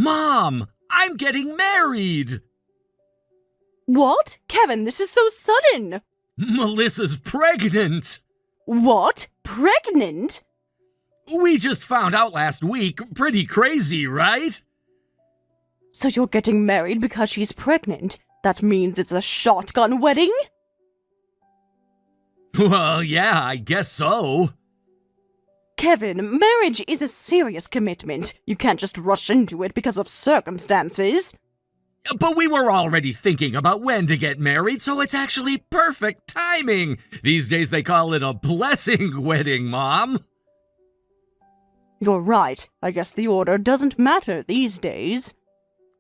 Mom, I'm getting married! What? Kevin, this is so sudden! Melissa's pregnant! What? Pregnant? We just found out last week. Pretty crazy, right? So you're getting married because she's pregnant? That means it's a shotgun wedding? Well, yeah, I guess so. Kevin, marriage is a serious commitment. You can't just rush into it because of circumstances. But we were already thinking about when to get married, so it's actually perfect timing. These days they call it a blessing wedding, Mom. You're right. I guess the order doesn't matter these days.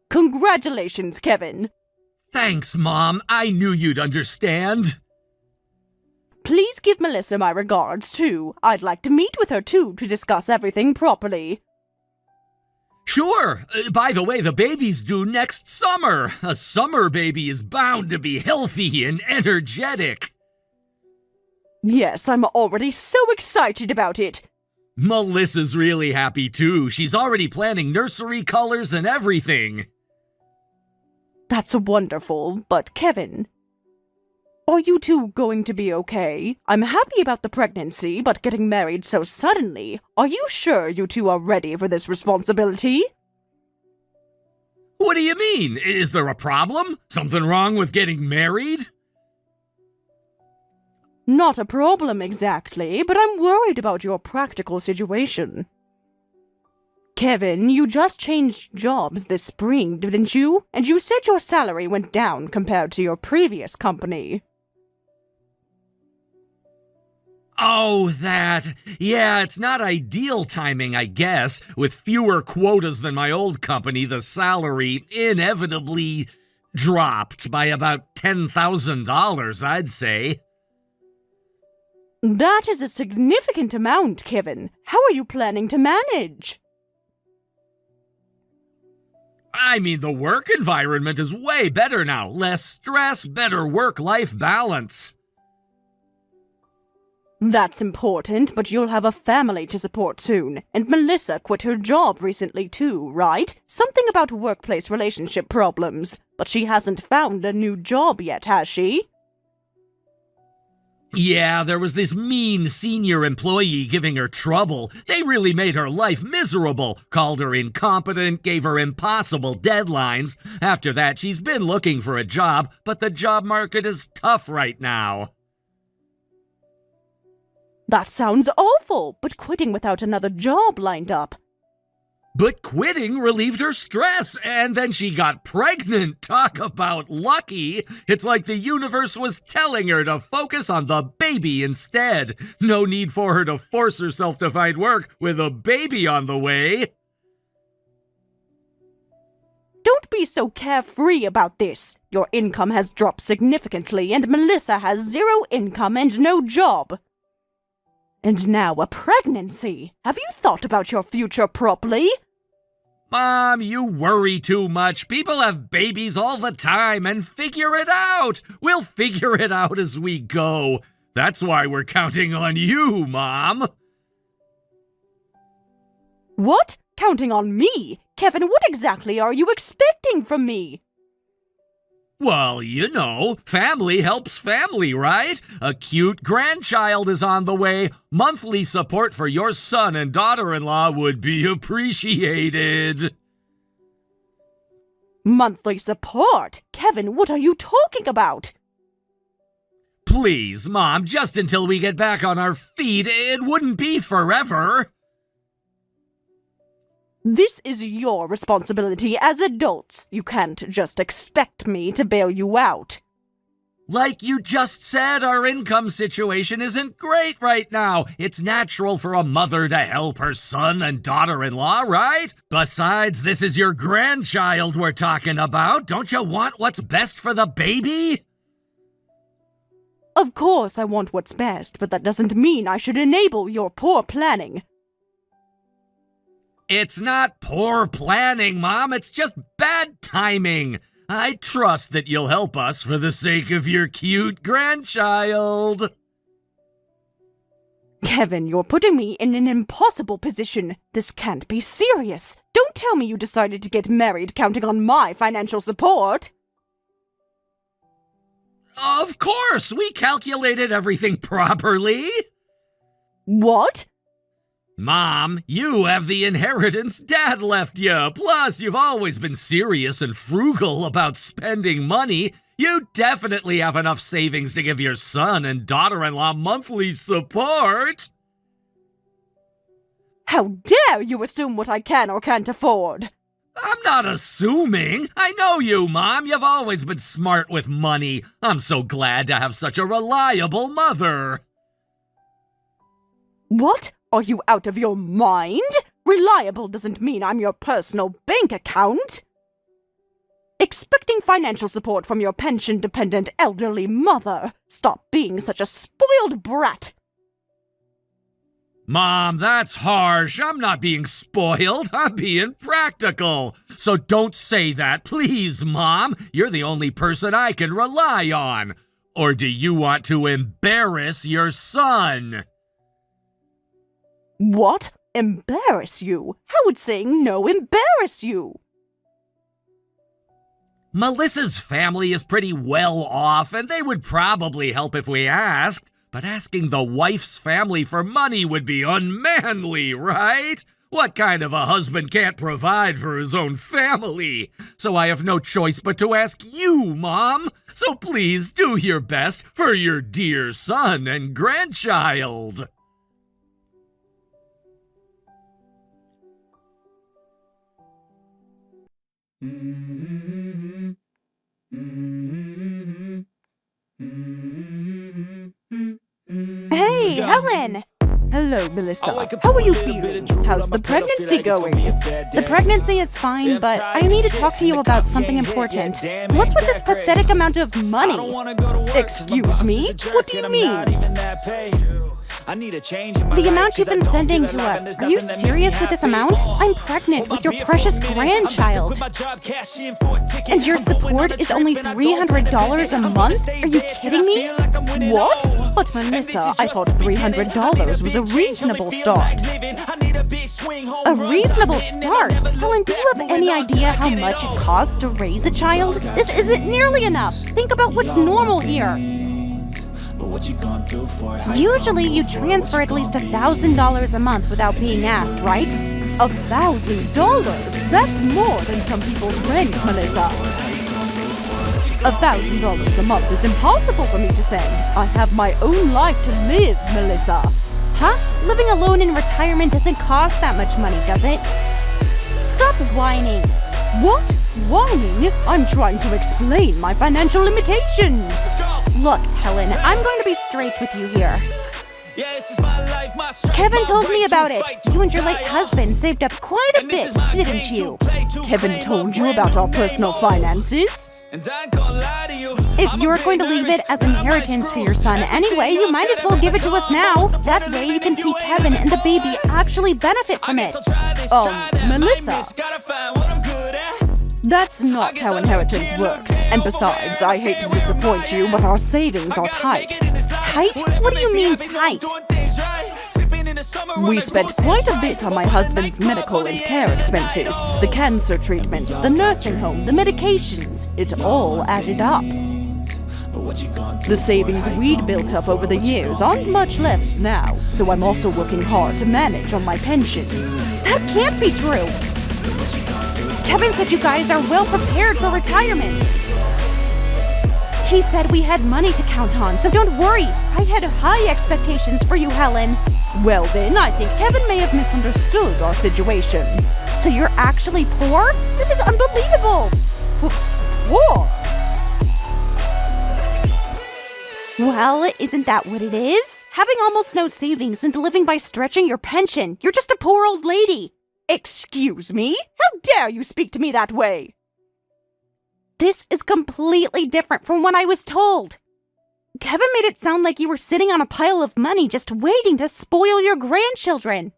Congratulations, Kevin. Thanks, Mom. I knew you'd understand. Please give Melissa my regards, too. I'd like to meet with her, too, to discuss everything properly. Sure. By the way, the baby's due next summer. A summer baby is bound to be healthy and energetic. Yes, I'm already so excited about it. Melissa's really happy, too. She's already planning nursery colors and everything. That's wonderful, but Kevin, are you two going to be okay? I'm happy about the pregnancy, but getting married so suddenly, are you sure you two are ready for this responsibility? What do you mean? Is there a problem? Something wrong with getting married? Not a problem exactly, but I'm worried about your practical situation. Kevin, you just changed jobs this spring, didn't you? And you said your salary went down compared to your previous company. Oh, that. Yeah, it's not ideal timing, I guess. With fewer quotas than my old company, the salary inevitably dropped by about $10,000, I'd say. That is a significant amount, Kevin. How are you planning to manage? I mean, the work environment is way better now. Less stress, better work-life balance. That's important, but you'll have a family to support soon. And Melissa quit her job recently too, right? Something about workplace relationship problems. But she hasn't found a new job yet, has she? Yeah, there was this mean senior employee giving her trouble. They really made her life miserable, called her incompetent, gave her impossible deadlines. After that, she's been looking for a job, but the job market is tough right now. That sounds awful, but quitting without another job lined up. But quitting relieved her stress, and then she got pregnant. Talk about lucky. It's like the universe was telling her to focus on the baby instead. No need for her to force herself to find work with a baby on the way. Don't be so carefree about this. Your income has dropped significantly, and Melissa has zero income and no job. And now a pregnancy. Have you thought about your future properly? Mom, you worry too much. People have babies all the time and figure it out. We'll figure it out as we go. That's why we're counting on you, Mom. What? Counting on me? Kevin, what exactly are you expecting from me? Well, you know, family helps family, right? A cute grandchild is on the way. Monthly support for your son and daughter-in-law would be appreciated. Monthly support? Kevin, what are you talking about? Please, Mom, just until we get back on our feet. It wouldn't be forever. This is your responsibility as adults. You can't just expect me to bail you out. Like you just said, our income situation isn't great right now. It's natural for a mother to help her son and daughter-in-law, right? Besides, this is your grandchild we're talking about. Don't you want what's best for the baby? Of course I want what's best, but that doesn't mean I should enable your poor planning. It's not poor planning, Mom. It's just bad timing. I trust that you'll help us for the sake of your cute grandchild. Kevin, you're putting me in an impossible position. This can't be serious. Don't tell me you decided to get married counting on my financial support. Of course, we calculated everything properly. What? Mom, you have the inheritance Dad left you. Plus, you've always been serious and frugal about spending money. You definitely have enough savings to give your son and daughter-in-law monthly support. How dare you assume what I can or can't afford? I'm not assuming. I know you, Mom. You've always been smart with money. I'm so glad to have such a reliable mother. What? Are you out of your mind? Reliable doesn't mean I'm your personal bank account. Expecting financial support from your pension-dependent elderly mother. Stop being such a spoiled brat. Mom, that's harsh. I'm not being spoiled. I'm being practical. So don't say that, please, Mom. You're the only person I can rely on. Or do you want to embarrass your son? What? Embarrass you? How would saying no embarrass you? Melissa's family is pretty well off, and they would probably help if we asked. But asking the wife's family for money would be unmanly, right? What kind of a husband can't provide for his own family? So I have no choice but to ask you, Mom. So please do your best for your dear son and grandchild. Hey, Helen! Hello, Melissa. How are you feeling? How's the pregnancy going? The pregnancy is fine, but I need to talk to you about something important. What's with this pathetic amount of money? Excuse me? What do you mean? The amount you've been sending to us. Are you serious with this amount? I'm pregnant with your precious grandchild. And your support is only $300 a month? Are you kidding me? What? But Melissa, I thought $300 was a reasonable start. A reasonable start? Helen, do you have any idea how much it costs to raise a child? This isn't nearly enough. Think about what's normal here. Usually you transfer at least $1,000 a month without being asked, right? $1,000? That's more than some people's rent, Melissa. $1,000 a month is impossible for me to send. I have my own life to live, Melissa. Huh? Living alone in retirement doesn't cost that much money, does it? Stop whining. What? Whining? I'm trying to explain my financial limitations. Look, Helen, I'm going to be straight with you here. Kevin told me about it. You and your late husband saved up quite a bit, didn't you? Kevin told you about our personal finances? If you're going to leave it as inheritance for your son anyway, you might as well give it to us now. That way you can see Kevin and the baby actually benefit from it. Melissa. That's not how inheritance works. And besides, I hate to disappoint you, but our savings are tight. Tight? What do you mean tight? We spent quite a bit on my husband's medical and care expenses. The cancer treatments, the nursing home, the medications. It all added up. The savings we'd built up over the years aren't much left now, so I'm also working hard to manage on my pension. That can't be true! Kevin said you guys are well prepared for retirement. He said we had money to count on, so don't worry. I had high expectations for you, Helen. Well then, I think Kevin may have misunderstood our situation. So you're actually poor? This is unbelievable! Poor? Well, isn't that what it is? Having almost no savings and living by stretching your pension. You're just a poor old lady. Excuse me? How dare you speak to me that way? This is completely different from what I was told. Kevin made it sound like you were sitting on a pile of money just waiting to spoil your grandchildren.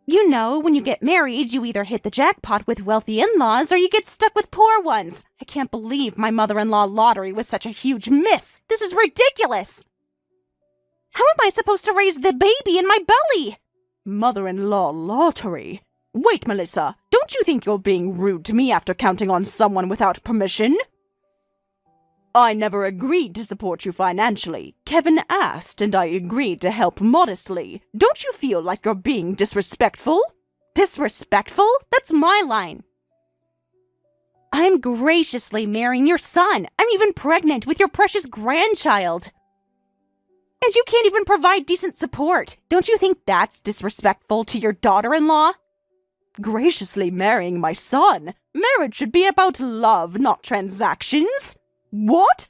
You know, when you get married, you either hit the jackpot with wealthy in-laws or you get stuck with poor ones. I can't believe my mother-in-law lottery was such a huge miss. This is ridiculous. How am I supposed to raise the baby in my belly? Mother-in-law lottery? Wait, Melissa, don't you think you're being rude to me after counting on someone without permission? I never agreed to support you financially. Kevin asked, and I agreed to help modestly. Don't you feel like you're being disrespectful? Disrespectful? That's my line. I'm graciously marrying your son. I'm even pregnant with your precious grandchild. And you can't even provide decent support. Don't you think that's disrespectful to your daughter-in-law? Graciously marrying my son? Marriage should be about love, not transactions. What?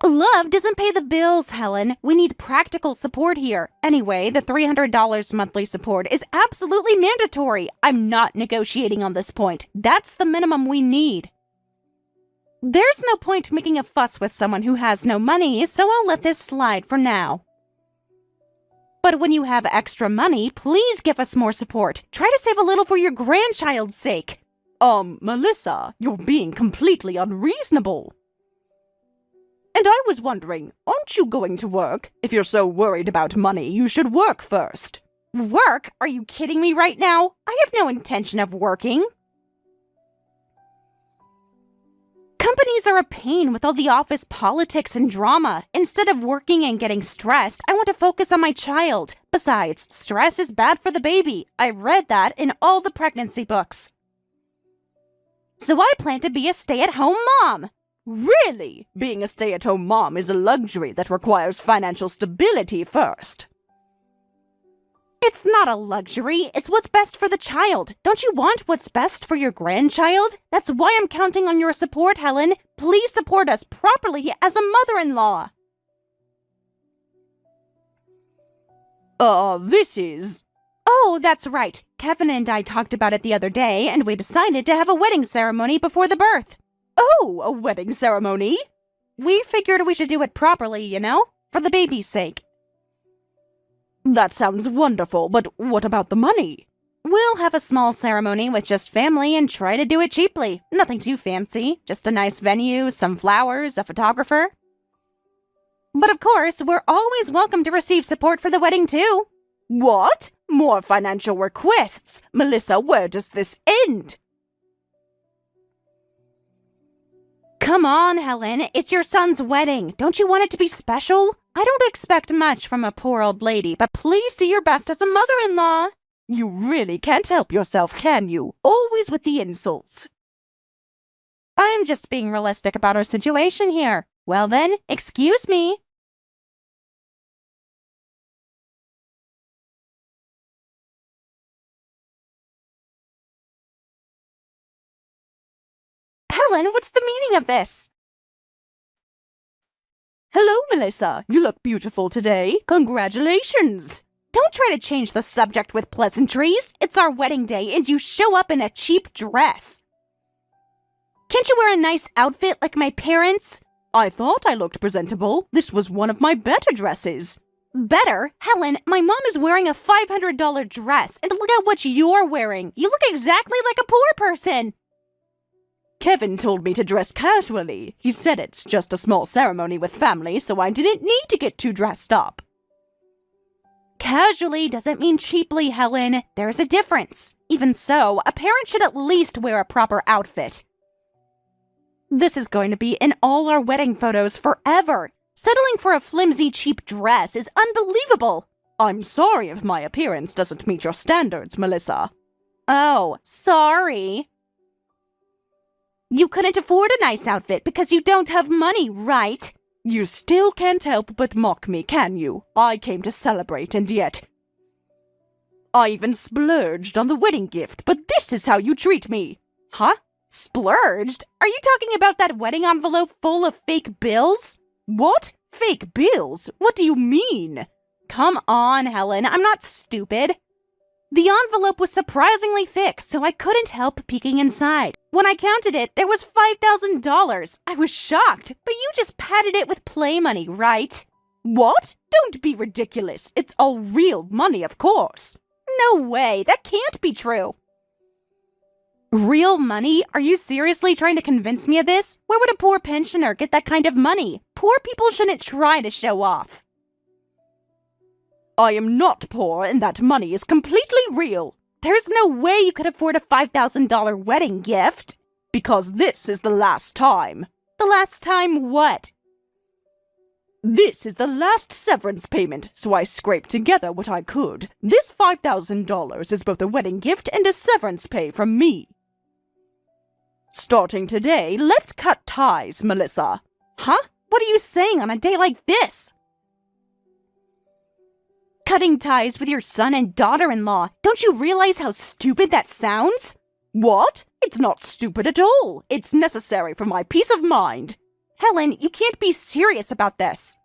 Love doesn't pay the bills, Helen. We need practical support here. Anyway, the $300 monthly support is absolutely mandatory. I'm not negotiating on this point. That's the minimum we need. There's no point making a fuss with someone who has no money, so I'll let this slide for now. But when you have extra money, please give us more support. Try to save a little for your grandchild's sake. Melissa, you're being completely unreasonable. And I was wondering, aren't you going to work? If you're so worried about money, you should work first. Work? Are you kidding me right now? I have no intention of working. Companies are a pain with all the office politics and drama. Instead of working and getting stressed, I want to focus on my child. Besides, stress is bad for the baby. I read that in all the pregnancy books. So I plan to be a stay-at-home mom. Really? Being a stay-at-home mom is a luxury that requires financial stability first. It's not a luxury. It's what's best for the child. Don't you want what's best for your grandchild? That's why I'm counting on your support, Helen. Please support us properly as a mother-in-law. This is... Oh, that's right. Kevin and I talked about it the other day, and we decided to have a wedding ceremony before the birth. Oh, a wedding ceremony? We figured we should do it properly, you know, for the baby's sake. That sounds wonderful, but what about the money? We'll have a small ceremony with just family and try to do it cheaply. Nothing too fancy, just a nice venue, some flowers, a photographer. But of course, we're always welcome to receive support for the wedding too. What? More financial requests? Melissa, where does this end? Come on, Helen. It's your son's wedding. Don't you want it to be special? I don't expect much from a poor old lady, but please do your best as a mother-in-law. You really can't help yourself, can you? Always with the insults. I'm just being realistic about our situation here. Well then, excuse me. Helen, what's the meaning of this? Hello, Melissa. You look beautiful today. Congratulations. Don't try to change the subject with pleasantries. It's our wedding day and you show up in a cheap dress. Can't you wear a nice outfit like my parents? I thought I looked presentable. This was one of my better dresses. Better? Helen, my mom is wearing a $500 dress, and look at what you're wearing. You look exactly like a poor person. Kevin told me to dress casually. He said it's just a small ceremony with family, so I didn't need to get too dressed up. Casually doesn't mean cheaply, Helen. There's a difference. Even so, a parent should at least wear a proper outfit. This is going to be in all our wedding photos forever. Settling for a flimsy, cheap dress is unbelievable. I'm sorry if my appearance doesn't meet your standards, Melissa. Oh, sorry. You couldn't afford a nice outfit because you don't have money, right? You still can't help but mock me, can you? I came to celebrate, and yet... I even splurged on the wedding gift, but this is how you treat me. Huh? Splurged? Are you talking about that wedding envelope full of fake bills? What? Fake bills? What do you mean? Come on, Helen, I'm not stupid. The envelope was surprisingly thick, so I couldn't help peeking inside. When I counted it, there was $5,000. I was shocked, but you just padded it with play money, right? What? Don't be ridiculous. It's all real money, of course. No way, that can't be true. Real money? Are you seriously trying to convince me of this? Where would a poor pensioner get that kind of money? Poor people shouldn't try to show off. I am not poor, and that money is completely real. There's no way you could afford a $5,000 wedding gift. Because this is the last time. The last time what? This is the last severance payment, so I scraped together what I could. This $5,000 is both a wedding gift and a severance pay from me. Starting today, let's cut ties, Melissa. Huh? What are you saying on a day like this? Cutting ties with your son and daughter-in-law. Don't you realize how stupid that sounds? What? It's not stupid at all. It's necessary for my peace of mind. Helen, you can't be serious about this.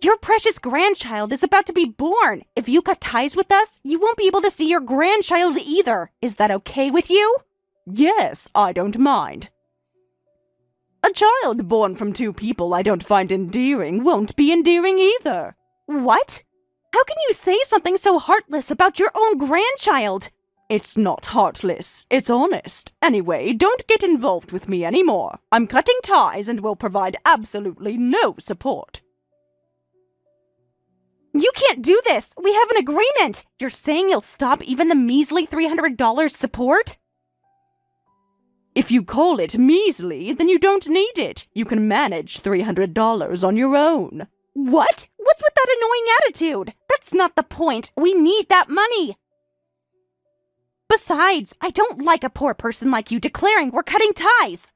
Your precious grandchild is about to be born. If you cut ties with us, you won't be able to see your grandchild either. Is that okay with you? Yes, I don't mind. A child born from two people I don't find endearing won't be endearing either. What? How can you say something so heartless about your own grandchild? It's not heartless, it's honest. Anyway, don't get involved with me anymore. I'm cutting ties and will provide absolutely no support. You can't do this! We have an agreement! You're saying you'll stop even the measly $300 support? If you call it measly, then you don't need it. You can manage $300 on your own. What? What's with that annoying attitude? That's not the point. We need that money. Besides, I don't like a poor person like you declaring we're cutting ties.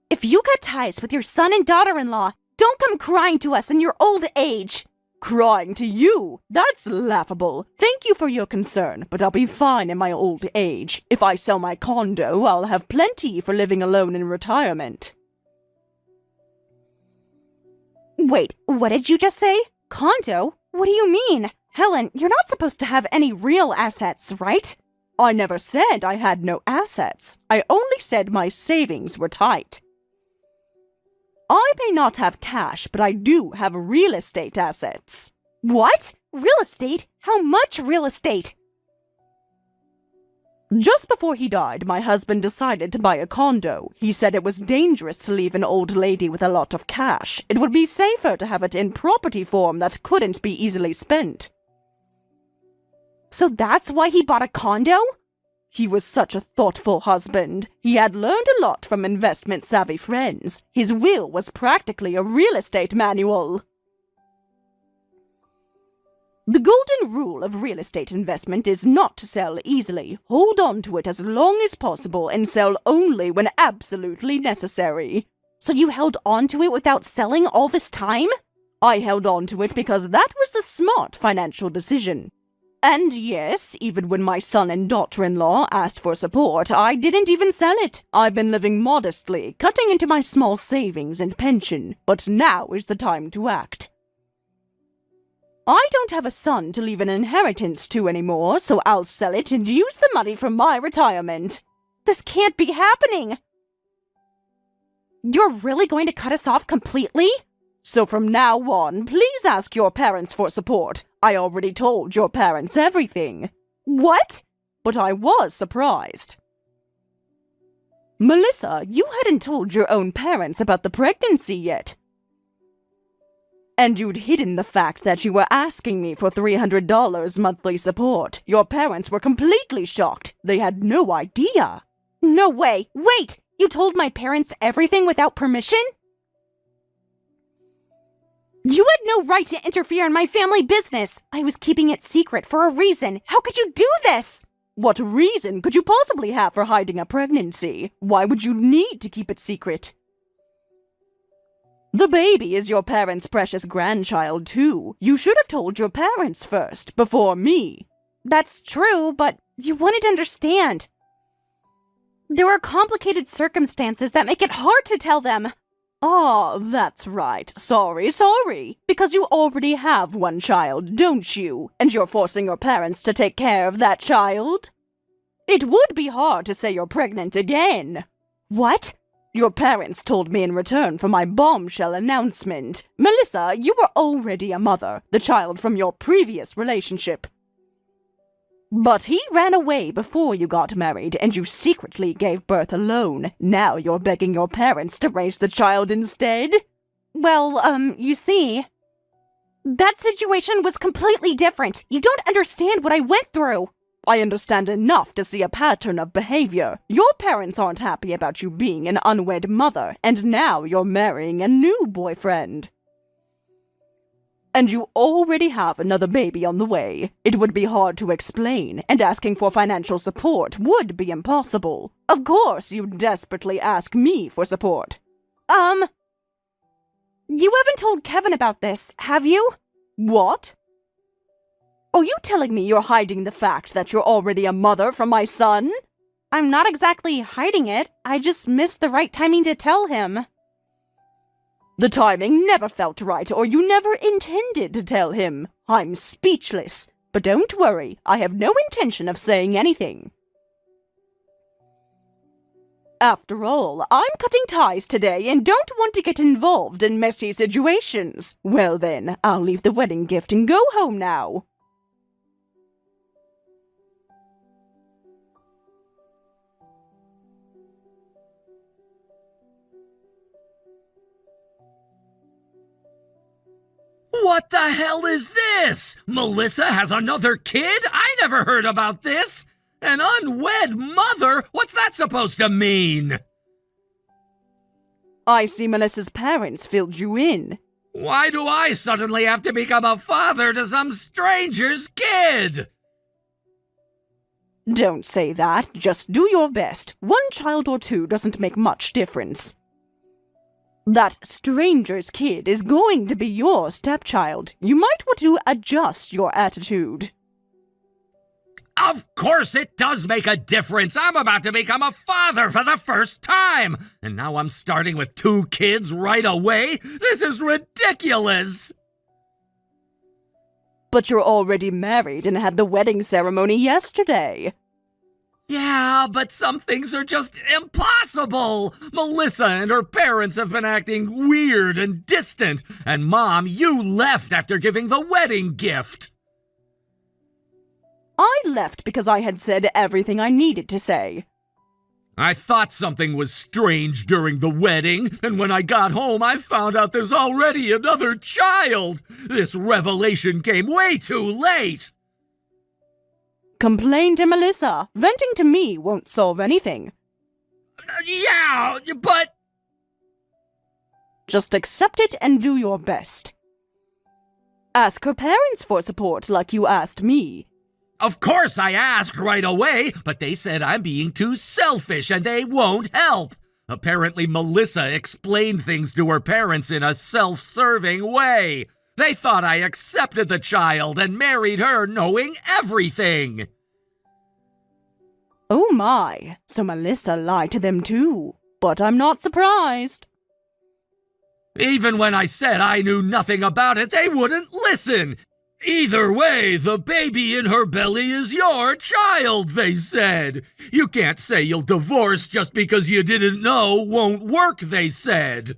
If you cut ties with your son and daughter-in-law, don't come crying to us in your old age. Crying to you? That's laughable. Thank you for your concern, but I'll be fine in my old age. If I sell my condo, I'll have plenty for living alone in retirement. Wait, what did you just say? Condo? What do you mean? Helen, you're not supposed to have any real assets, right? I never said I had no assets. I only said my savings were tight. I may not have cash, but I do have real estate assets. What? Real estate? How much real estate? Just before he died, my husband decided to buy a condo. He said it was dangerous to leave an old lady with a lot of cash. It would be safer to have it in property form that couldn't be easily spent. So that's why he bought a condo? He was such a thoughtful husband. He had learned a lot from investment-savvy friends. His will was practically a real estate manual. The golden rule of real estate investment is not to sell easily. Hold on to it as long as possible and sell only when absolutely necessary. So you held on to it without selling all this time? I held on to it because that was the smart financial decision. And yes, even when my son and daughter-in-law asked for support, I didn't even sell it. I've been living modestly, cutting into my small savings and pension, but now is the time to act. I don't have a son to leave an inheritance to anymore, so I'll sell it and use the money for my retirement. This can't be happening! You're really going to cut us off completely? So from now on, please ask your parents for support. I already told your parents everything. What? But I was surprised. Melissa, you hadn't told your own parents about the pregnancy yet. And you'd hidden the fact that you were asking me for $300 monthly support. Your parents were completely shocked. They had no idea. No way. Wait! You told my parents everything without permission? You had no right to interfere in my family business. I was keeping it secret for a reason. How could you do this? What reason could you possibly have for hiding a pregnancy? Why would you need to keep it secret? The baby is your parents' precious grandchild, too. You should have told your parents first, before me. That's true, but you wouldn't understand. There are complicated circumstances that make it hard to tell them. Ah, that's right. Sorry. Because you already have one child, don't you? And you're forcing your parents to take care of that child? It would be hard to say you're pregnant again. What? Your parents told me in return for my bombshell announcement. Melissa, you were already a mother, the child from your previous relationship. But he ran away before you got married, and you secretly gave birth alone. Now you're begging your parents to raise the child instead? Well, you see... That situation was completely different. You don't understand what I went through. I understand enough to see a pattern of behavior. Your parents aren't happy about you being an unwed mother, and now you're marrying a new boyfriend. And you already have another baby on the way. It would be hard to explain, and asking for financial support would be impossible. Of course, you desperately ask me for support. You haven't told Kevin about this, have you? What? Are you telling me you're hiding the fact that you're already a mother from my son? I'm not exactly hiding it. I just missed the right timing to tell him. The timing never felt right, or you never intended to tell him. I'm speechless. But don't worry, I have no intention of saying anything. After all, I'm cutting ties today and don't want to get involved in messy situations. Well then, I'll leave the wedding gift and go home now. What the hell is this? Melissa has another kid? I never heard about this. An unwed mother? What's that supposed to mean? I see Melissa's parents filled you in. Why do I suddenly have to become a father to some stranger's kid? Don't say that. Just do your best. One child or two doesn't make much difference. That stranger's kid is going to be your stepchild. You might want to adjust your attitude. Of course it does make a difference. I'm about to become a father for the first time. And now I'm starting with 2 kids right away? This is ridiculous. But you're already married and had the wedding ceremony yesterday. Yeah, but some things are just impossible. Melissa and her parents have been acting weird and distant. And Mom, you left after giving the wedding gift. I left because I had said everything I needed to say. I thought something was strange during the wedding, and when I got home, I found out there's already another child. This revelation came way too late. Complain to Melissa. Venting to me won't solve anything. Yeah, but... Just accept it and do your best. Ask her parents for support like you asked me. Of course I asked right away, but they said I'm being too selfish and they won't help. Apparently Melissa explained things to her parents in a self-serving way. They thought I accepted the child and married her knowing everything. Oh my, so Melissa lied to them too. But I'm not surprised. Even when I said I knew nothing about it, they wouldn't listen. Either way, the baby in her belly is your child, they said. You can't say you'll divorce just because you didn't know won't work, they said.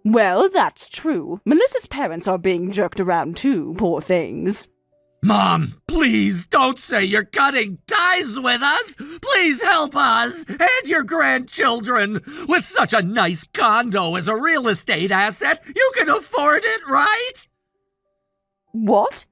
Well, that's true. Melissa's parents are being jerked around too, poor things. Mom, please don't say you're cutting ties with us. Please help us and your grandchildren. With such a nice condo as a real estate asset, you can afford it, right? What?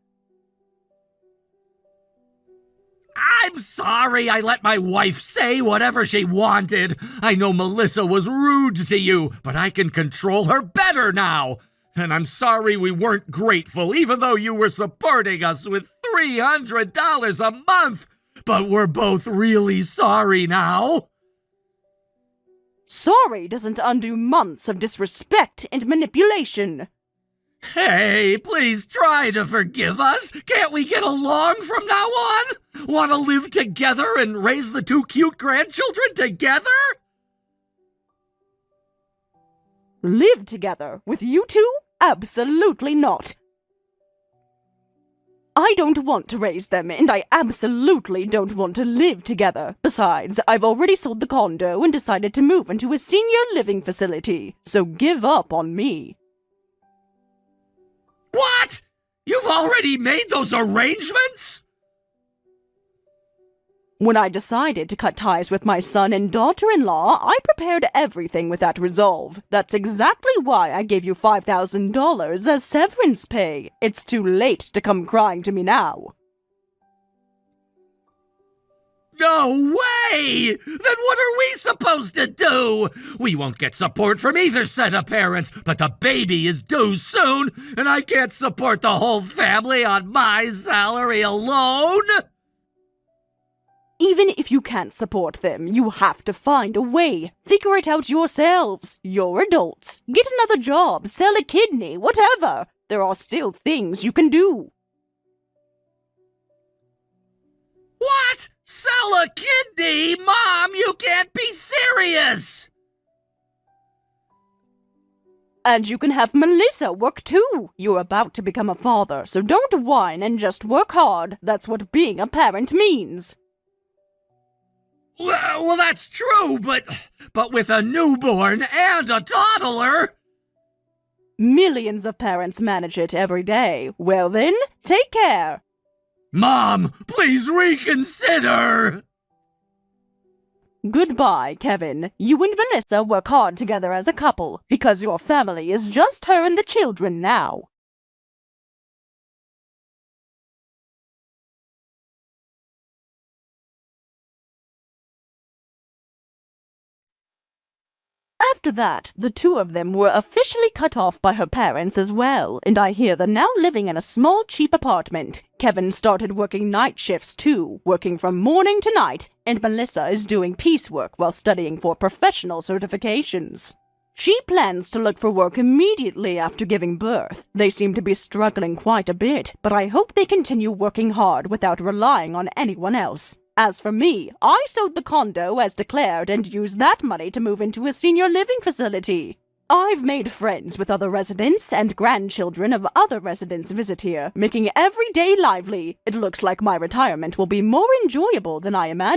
I'm sorry I let my wife say whatever she wanted. I know Melissa was rude to you, but I can control her better now. And I'm sorry we weren't grateful, even though you were supporting us with $300 a month. But we're both really sorry now. Sorry doesn't undo months of disrespect and manipulation. Hey, please try to forgive us. Can't we get along from now on? Want to live together and raise the 2 cute grandchildren together? Live together with you two? Absolutely not. I don't want to raise them, and I absolutely don't want to live together. Besides, I've already sold the condo and decided to move into a senior living facility, so give up on me. What? You've already made those arrangements? When I decided to cut ties with my son and daughter-in-law, I prepared everything with that resolve. That's exactly why I gave you $5,000 as severance pay. It's too late to come crying to me now. No way! Then what are we supposed to do? We won't get support from either set of parents, but the baby is due soon, and I can't support the whole family on my salary alone. Even if you can't support them, you have to find a way. Figure it out yourselves. You're adults. Get another job, sell a kidney, whatever. There are still things you can do. What? Sell a kidney? Mom, you can't be serious! And you can have Melissa work too. You're about to become a father, so don't whine and just work hard. That's what being a parent means. Well, that's true, but with a newborn and a toddler... Millions of parents manage it every day. Well then, take care. Mom, please reconsider! Goodbye, Kevin. You and Melissa work hard together as a couple, because your family is just her and the children now. After that, the two of them were officially cut off by her parents as well, and I hear they're now living in a small, cheap apartment. Kevin started working night shifts too, working from morning to night, and Melissa is doing piecework while studying for professional certifications. She plans to look for work immediately after giving birth. They seem to be struggling quite a bit, but I hope they continue working hard without relying on anyone else. As for me, I sold the condo as declared and used that money to move into a senior living facility. I've made friends with other residents, and grandchildren of other residents visit here, making every day lively. It looks like my retirement will be more enjoyable than I imagined.